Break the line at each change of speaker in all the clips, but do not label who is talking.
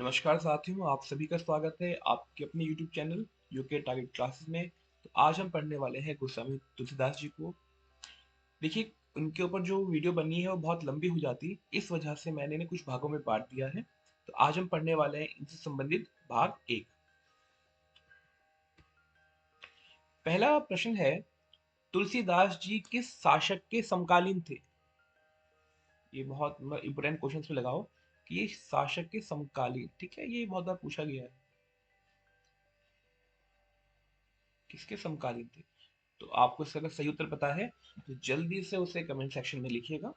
नमस्कार साथियों, आप सभी का स्वागत है आपके अपने YouTube channel UK target classes में। तो आज हम पढ़ने वाले हैं गोस्वामी तुलसीदास जी को। देखिए, उनके ऊपर जो वीडियो बनी है वो बहुत लंबी हो जाती, इस वजह से मैंने इन्हें कुछ भागों में बांट दिया है। तो आज हम पढ़ने वाले हैं इनसे संबंधित भाग एक। पहला प्रश्न है, तुलसीदास जी किस शासक के समकालीन थे? ये बहुत इंपोर्टेंट क्वेश्चन में लगाओ कि ये शासक के समकालीन, ठीक है, ये बहुत बार पूछा गया है, किसके समकालीन थे। तो आपको इसका अगर सही उत्तर पता है तो जल्दी से उसे कमेंट सेक्शन में लिखिएगा।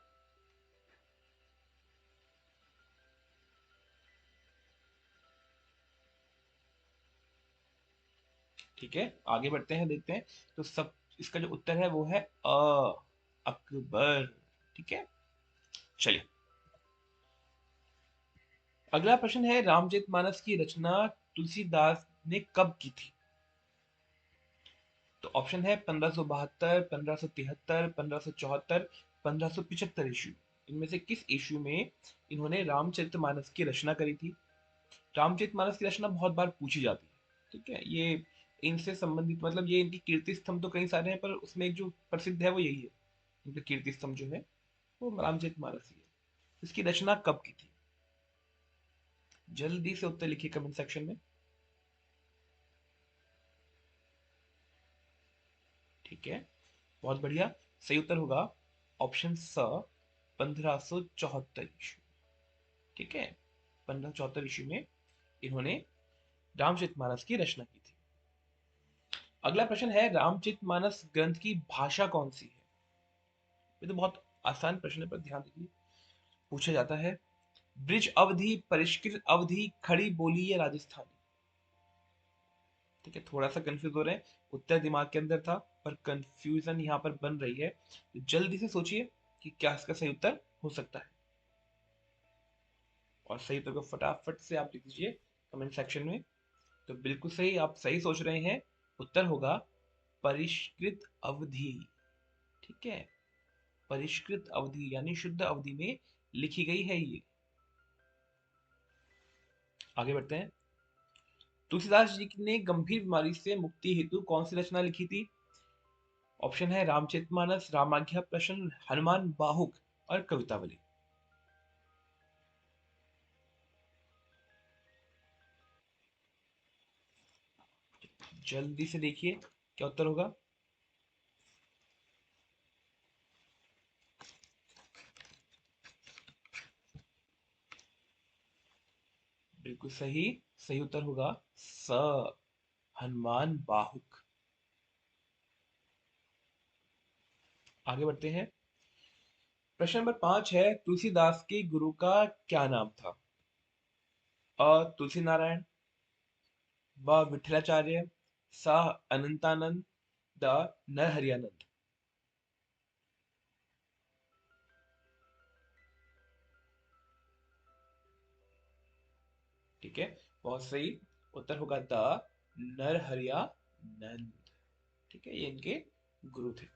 ठीक है, आगे बढ़ते हैं, देखते हैं। तो सब इसका जो उत्तर है वो है अकबर। ठीक है, चलिए। अगला प्रश्न है, रामचरितमानस की रचना तुलसीदास ने कब की थी? तो ऑप्शन है 1572, 1573, 1574, 1575 ईस्वी। इनमें से किस ईस्वी में इन्होंने रामचरितमानस की रचना करी थी? रामचरितमानस की रचना बहुत बार पूछी जाती है, ठीक है। ये इनसे संबंधित, मतलब ये इनकी कीर्ति स्तंभ तो कई सारे हैं, पर उसमें एक जो प्रसिद्ध है वो यही है। इनका कीर्ति स्तंभ जो है वो रामचरितमानस ही है। इसकी रचना कब की थी? जल्दी से उत्तर लिखिए कमेंट सेक्शन में। ठीक है, बहुत बढ़िया। सही उत्तर होगा ऑप्शन स, 1574 ईस्वी। ठीक है, 1574 ईस्वी में इन्होंने रामचरितमानस की रचना की थी। अगला प्रश्न है, रामचरितमानस ग्रंथ की भाषा कौन सी है? ये तो बहुत आसान प्रश्न है, पर ध्यान दीजिए। पूछा जाता है, ब्रिज अवधि, परिष्कृत अवधि, खड़ी बोली या राजस्थानी। ठीक है, थोड़ा सा कंफ्यूज हो रहे हैं, उत्तर दिमाग के अंदर था पर कंफ्यूजन यहाँ पर बन रही है। तो जल्दी से सोचिए कि क्या इसका सही उत्तर हो सकता है, और सही उत्तर को फटाफट से आप लिख दीजिए कमेंट सेक्शन में। तो बिल्कुल सही, आप सही सोच रहे हैं। उत्तर होगा परिष्कृत अवधि। ठीक है, परिष्कृत अवधि यानी शुद्ध अवधि में लिखी गई है ये। आगे बढ़ते हैं। तुलसीदास जी ने गंभीर बीमारी से मुक्ति हेतु कौन सी रचना लिखी थी? ऑप्शन है रामचरितमानस, रामाज्ञा प्रश्न, हनुमान बाहुक और कवितावली। जल्दी से देखिए क्या उत्तर होगा। बिल्कुल सही, सही उत्तर होगा स, हनुमान बाहुक। आगे बढ़ते हैं। प्रश्न नंबर 5 है, तुलसीदास के गुरु का क्या नाम था? अ तुलसी नारायण, व विठलाचार्य, सा अनंतानंद, द नरहरियानंद। ठीक है, बहुत सही। उत्तर होगा द नरहरियानंद। ठीक है, ये इनके गुरु थे।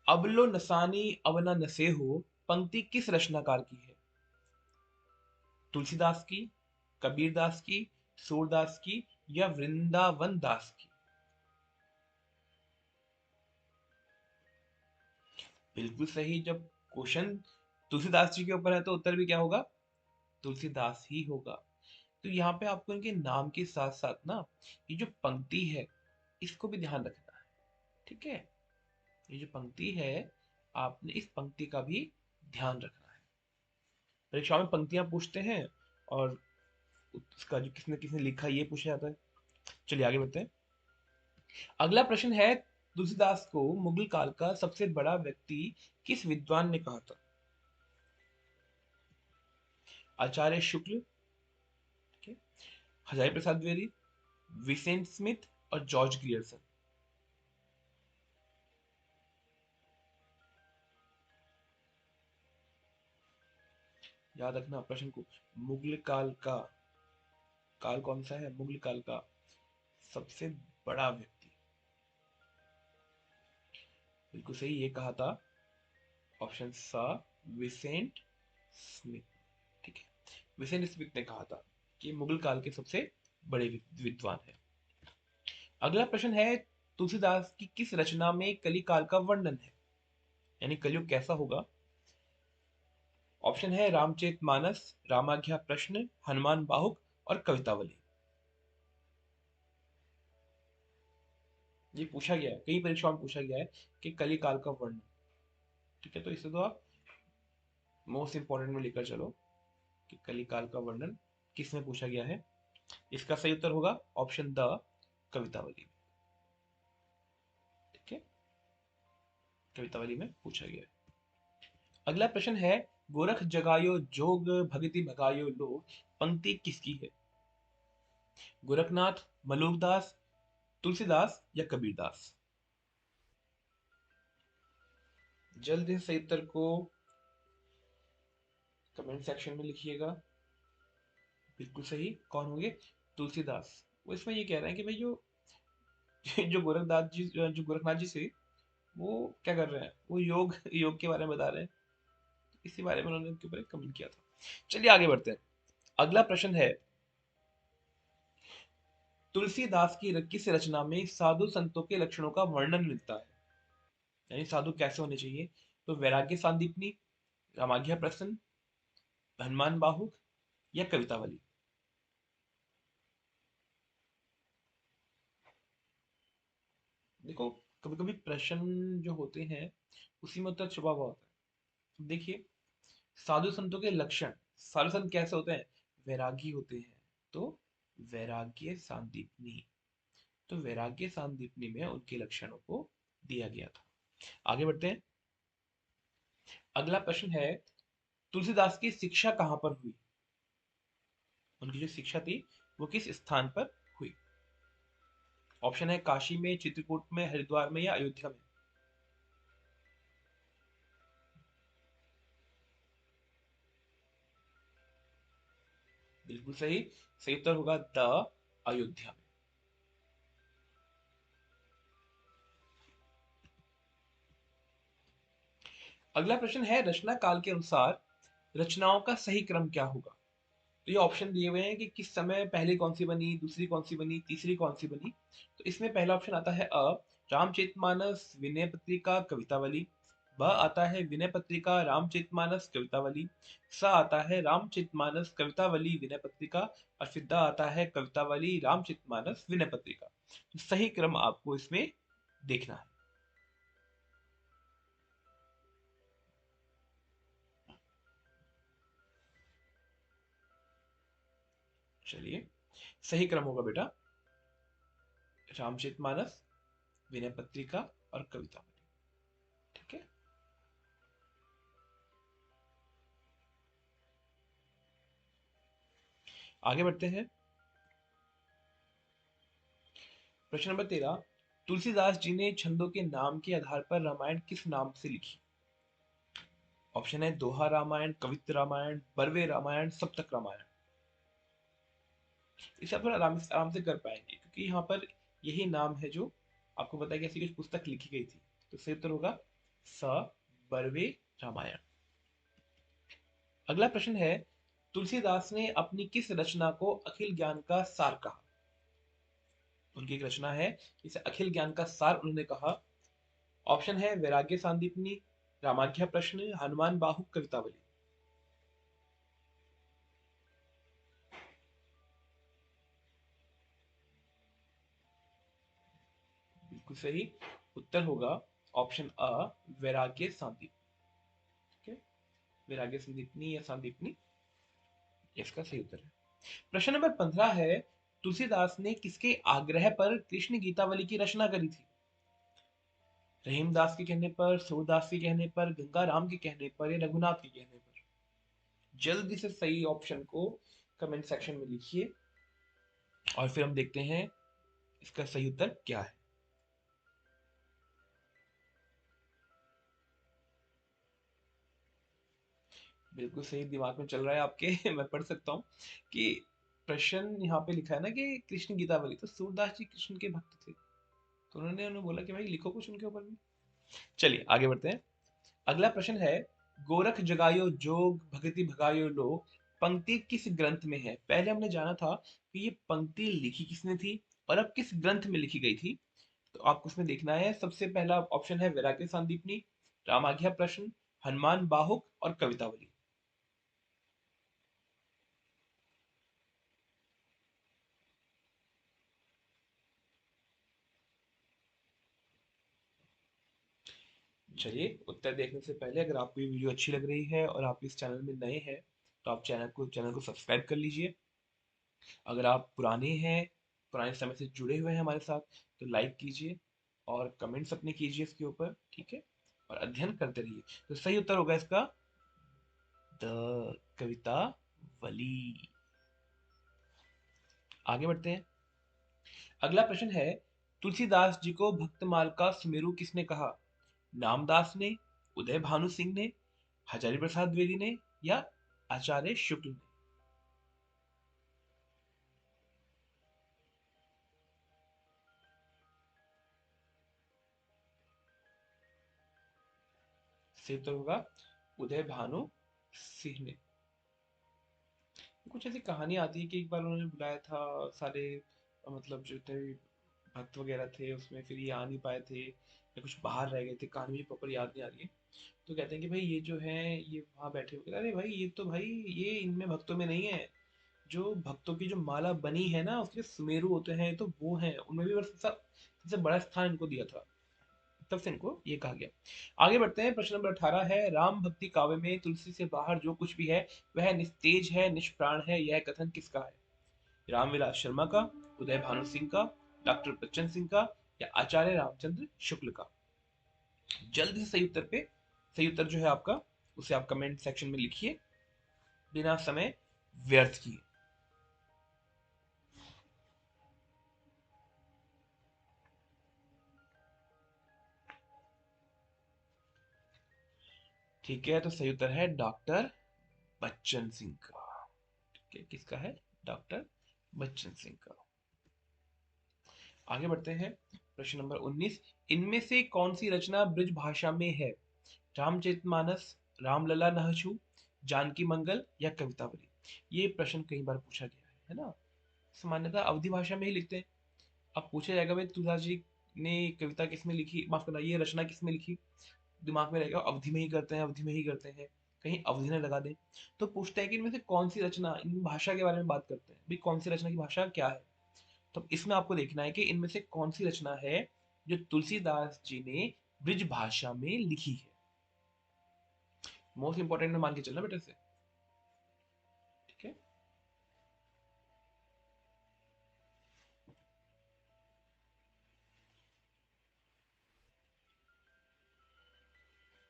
अबलो नसानी अब न नसे हो पंक्ति किस रचनाकार की है? तुलसीदास की, कबीरदास की, सूरदास की या वृंदावन दास की? बिल्कुल सही। जब क्वेश्चन तुलसीदास जी के ऊपर है तो उत्तर भी क्या होगा? तुलसीदास ही होगा। तो यहाँ पे आपको इनके नाम के साथ साथ ना, ये जो पंक्ति है इसको भी ध्यान रखना है। ठीक है, ये जो पंक्ति है, आपने इस पंक्ति का भी ध्यान रखना है। परीक्षा में पंक्तियां पूछते हैं और उसका जो किसने किसने लिखा ये पूछा जाता है। चलिए आगे बढ़ते हैं। अगला प्रश्न है, तुलसीदास को मुगल काल का सबसे बड़ा व्यक्ति किस विद्वान ने कहा था? आचार्य शुक्ल, ठीक है, हजारी प्रसाद द्विवेदी, विसेंट स्मिथ और जॉर्ज ग्रियर्सन। याद रखना प्रश्न को। मुगल काल का, काल कौन सा है? मुगल काल का सबसे बड़ा व्यक्ति, बिल्कुल सही, ये कहा था ऑप्शन सा, विसेंट स्मिथ। ठीक है, विसेन स्मिथ ने कहा था कि मुगल काल के सबसे बड़े विद्वान है। अगला प्रश्न है, तुलसीदास की किस रचना में कली काल का वर्णन है, यानी कलयुग कैसा होगा? ऑप्शन है रामचरितमानस, रामाज्ञा प्रश्न, हनुमान बाहुक और कवितावली। ये पूछा गया है, कई परीक्षाओं में पूछा गया है कि कली काल का वर्णन। ठीक है, तो इसे तो आप मोस्ट इंपॉर्टेंट में लेकर चलो कि कली काल का वर्णन किस में पूछा गया है। इसका सही उत्तर होगा ऑप्शन द, कवितावली। ठीक है, कवितावली में पूछा गया है। अगला प्रश्न है, गोरख जगायो जोग भगति भगायो लोग, पंक्ति किसकी है? गोरखनाथ, मलुकदास, तुलसीदास या कबीरदास? जल्दी से सही उत्तर को कमेंट सेक्शन में लिखिएगा। बिल्कुल सही, कौन होंगे? तुलसीदास। वो इसमें ये कह रहे हैं कि भाई जो जो गोरखनाथ जी से वो क्या कर रहे हैं, वो योग योग के बारे में बता रहे हैं। इसी बारे में उन्होंने उनके ऊपर एक कमेंट किया था। चलिए आगे बढ़ते हैं। अगला प्रश्न है, तुलसीदास की किस रचना में साधु संतों के लक्षणों का वर्णन मिलता है, यानी साधु कैसे होने चाहिए? तो वैराग्य सांदीपनी, रामाज्ञा प्रसन्न, हनुमान बाहुक या कवितावली? देखो, कभी कभी प्रश्न जो होते हैं उसी में उत्तर छुपा हुआ होता है। देखिए, साधु संतों के लक्षण, साधु संत कैसे होते हैं? वैरागी होते हैं, तो वैराग्य सांदीपनी, तो वैराग्य सांदीपनी में उनके लक्षणों को दिया गया था। आगे बढ़ते हैं। अगला प्रश्न है, तुलसीदास की शिक्षा कहाँ पर हुई? उनकी जो शिक्षा थी वो किस स्थान पर हुई? ऑप्शन है काशी में, चित्रकूट में, हरिद्वार में या अयोध्या में? बिल्कुल सही, सही उत्तर होगा द, अयोध्या में। अगला प्रश्न है, रचना काल के अनुसार रचनाओं का सही क्रम क्या होगा? तो ये ऑप्शन दिए हुए हैं कि किस समय पहले कौन सी बनी, दूसरी कौन सी बनी, तीसरी कौन सी बनी। तो इसमें पहला ऑप्शन आता है अ, रामचरितमानस, विनय पत्रिका, कवितावली। ब आता है विनय पत्रिका, रामचरितमानस, कवितावली। स आता है रामचरितमानस, कवितावली, विनय पत्रिका। और फिर द आता है कवितावली, रामचरितमानस, विनय पत्रिका। तो सही क्रम आपको इसमें देखना है। चलिए, सही क्रम होगा बेटा रामचरितमानस, विनय पत्रिका और कवितावली। ठीक है, आगे बढ़ते हैं। प्रश्न नंबर 13, तुलसीदास जी ने छंदों के नाम के आधार पर रामायण किस नाम से लिखी? ऑप्शन है दोहा रामायण, कवित्त रामायण, बरवे रामायण, सप्तक रामायण। इसे आप थोड़ा आराम से कर पाएंगे क्योंकि यहाँ पर यही नाम है जो आपको पता है कि ऐसी कुछ पुस्तक लिखी गई थी। तो सही उत्तर होगा स, बरवे रामायण। अगला प्रश्न है, तुलसीदास ने अपनी किस रचना को अखिल ज्ञान का सार कहा? उनकी एक रचना है इसे अखिल ज्ञान का सार उन्होंने कहा। ऑप्शन है वैराग्य सांदीपनी, रामाख्या प्रश्न, हनुमान बाहुक, कवितावली। बिल्कुल सही उत्तर होगा ऑप्शन अ, वैराग्य सांदीपनी। ठीक है, वैराग्य संदीपनी या सांदीपनी इसका सही उत्तर है। प्रश्न नंबर 15 है, तुलसीदास ने किसके आग्रह पर कृष्ण गीतावली की रचना करी थी? रहीमदास के कहने पर, सूरदास के कहने पर, गंगा राम के कहने पर या रघुनाथ के कहने पर? जल्दी से सही ऑप्शन को कमेंट सेक्शन में लिखिए और फिर हम देखते हैं इसका सही उत्तर क्या है। बिल्कुल सही दिमाग में चल रहा है आपके मैं पढ़ सकता हूँ कि प्रश्न यहाँ पे लिखा है ना कि कृष्ण गीतावली, तो सूरदास जी कृष्ण के भक्त थे, तो उन्होंने उन्हें बोला कि भाई लिखो कुछ उनके ऊपर भी। चलिए आगे बढ़ते हैं। अगला प्रश्न है, गोरख जगायो जोग भगति भगायो लोग, पंक्ति किस ग्रंथ में है? पहले हमने जाना था कि ये पंक्ति लिखी किसने थी और अब किस ग्रंथ में लिखी गई थी। तो आपको उसमें देखना है। सबसे पहला ऑप्शन है वैराग्य सांदीपनी, रामाज्ञा प्रश्न, हनुमान बाहुक और कवितावली। चलिए, उत्तर देखने से पहले अगर आपको ये वीडियो अच्छी लग रही है और आप इस चैनल में नए हैं तो आप चैनल को सब्सक्राइब कर लीजिए। अगर आप पुराने हैं, पुराने समय से जुड़े हुए हैं हमारे साथ, तो लाइक कीजिए और कमेंट्स अपने कीजिए इसके ऊपर, ठीक है? और अध्ययन करते रहिए। तो सही उत्तर होगा इसका द कविता वली। आगे बढ़ते हैं। अगला प्रश्न है, तुलसीदास जी को भक्तमाल का सुमेरु किसने कहा? नामदास ने, उदय भानु सिंह ने, हजारी प्रसाद द्विवेदी ने या आचार्य शुक्ल ने? सही उत्तर होगा उदय भानु सिंह ने। कुछ ऐसी कहानी आती है कि एक बार उन्होंने बुलाया था सारे, मतलब जो थे भक्त वगैरह थे उसमें, फिर ये आ नहीं पाए थे या कुछ बाहर रह गए थे, कहानी मुझे प्रॉपर याद नहीं आ रही है। तो कहते हैं कि भाई ये जो है ये वहां बैठे हुए, अरे भाई ये तो भाई ये इनमें भक्तों में नहीं है। जो भक्तों की जो माला बनी है ना उसके सुमेरु होते हैं तो वो हैं, उनमें भी बस सबसे बड़ा स्थान इनको दिया था। तब से इनको ये कहा गया। आगे बढ़ते हैं। प्रश्न नंबर 18 है, राम भक्ति काव्य में तुलसी से बाहर जो कुछ भी है वह निस्तेज है, निष्प्राण है, यह कथन किसका है? रामविलास शर्मा का, उदय भानु सिंह का, डॉक्टर बच्चन सिंह का या आचार्य रामचंद्र शुक्ल का? जल्दी से सही उत्तर पे, सही उत्तर जो है आपका उसे आप कमेंट सेक्शन में लिखिए बिना समय व्यर्थ किए। ठीक है, तो सही उत्तर है डॉक्टर बच्चन सिंह का। ठीक है, किसका है? डॉक्टर बच्चन सिंह का। आगे बढ़ते हैं। प्रश्न नंबर 19, इनमें से कौन सी रचना ब्रज भाषा में है? रामचरितमानस, रामलला नहशु, जानकी मंगल या कवितावली? ये प्रश्न कई बार पूछा गया है ना? सामान्यतः अवधि भाषा में ही लिखते हैं। अब पूछा जाएगा भाई तुलसीदास जी ने कविता किस में लिखी, माफ करना, ये रचना किस में लिखी? दिमाग में रहेगा अवधि में ही करते हैं, अवधि में ही करते हैं, कहीं अवधि न लगा दें। तो पूछते हैं कि इनमें से कौन सी रचना, इन भाषा के बारे में बात करते हैं भाई, कौन सी रचना की भाषा क्या है? तो इसमें आपको देखना है कि इनमें से कौन सी रचना है जो तुलसीदास जी ने ब्रिज भाषा में लिखी है। मोस्ट इंपॉर्टेंट में मान के चलना बेटा से, ठीक है?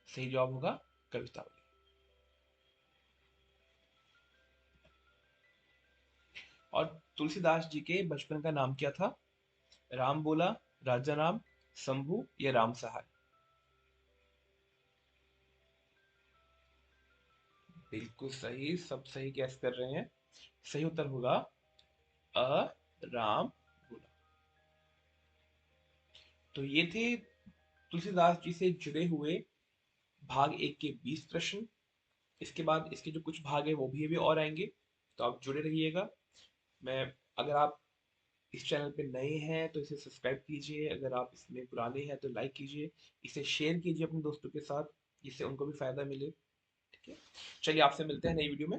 सही जवाब होगा कवितावली। और तुलसीदास जी के बचपन का नाम क्या था? राम बोला, राजा राम, शंभू या राम सहाय? बिल्कुल सही, सब सही गैस कर रहे हैं। सही उत्तर होगा अ राम बोला। तो ये थे तुलसीदास जी से जुड़े हुए भाग एक के 20 प्रश्न। इसके बाद इसके जो कुछ भाग है वो भी और आएंगे, तो आप जुड़े रहिएगा। मैं, अगर आप इस चैनल पे नए हैं तो इसे सब्सक्राइब कीजिए, अगर आप इसमें पुराने हैं तो लाइक कीजिए, इसे शेयर कीजिए अपने दोस्तों के साथ जिससे उनको भी फायदा मिले। ठीक है, चलिए आपसे मिलते हैं नई वीडियो में।